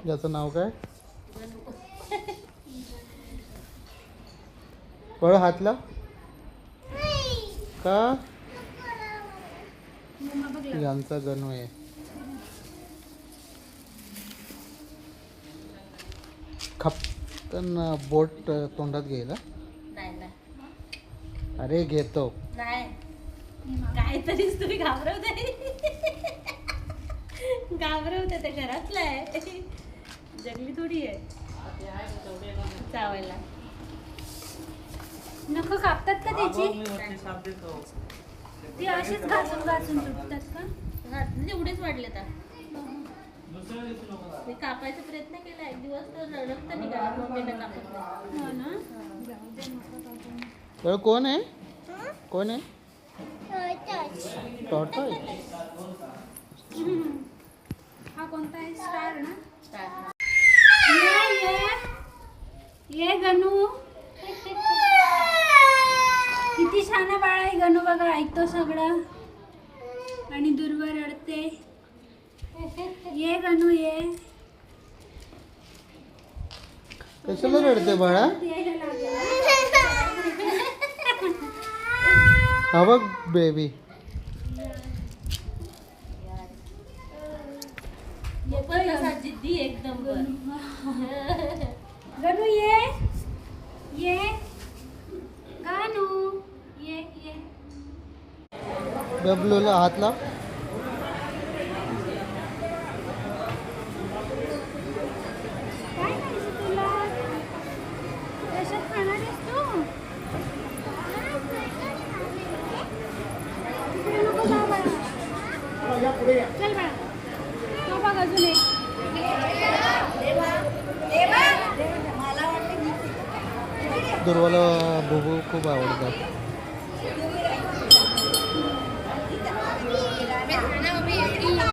याचं नाव काय? पळ हातला का? यांचा गणू आहे. खपकन बोट तोंडात गेला. अरे घेतो. काहीतरीच तुम्ही घाबरवते. ते घरातलं आहे, जंगली थोडी आहे. चावायला नख कापतात का त्याची? ती अशीच घासून घासून तुटतात का? म्हणजे एवढेच वाढले तर मी कापायचा प्रयत्न केला एक दिवस, तर रक्त निघाला. मम्मीनं कापत नाही. हो ना. तर कोण आहे? कोण आहे? टॉर्टॉइस. हा कोणता आहे? स्टार ना. स्टार. ये गणू. किती छान बाळ आहे गणू बघा, ऐकतो सगळं आणि दूरवर रडते. ये गणू ये. कशाला रडते बाळा? यायला लागलं. हा बघ बेबी. पण असा जिद्दी एकदम. गणू ये ये गणू ये ये. बबलूला हात लाव. काय करायचं तुला? कशात खाणार आहेस तू? तिकडे नको जाऊ बाळा. चल बाळा. तो बघ अजून एक. दुर्वाला बुबू खूप आवडतात.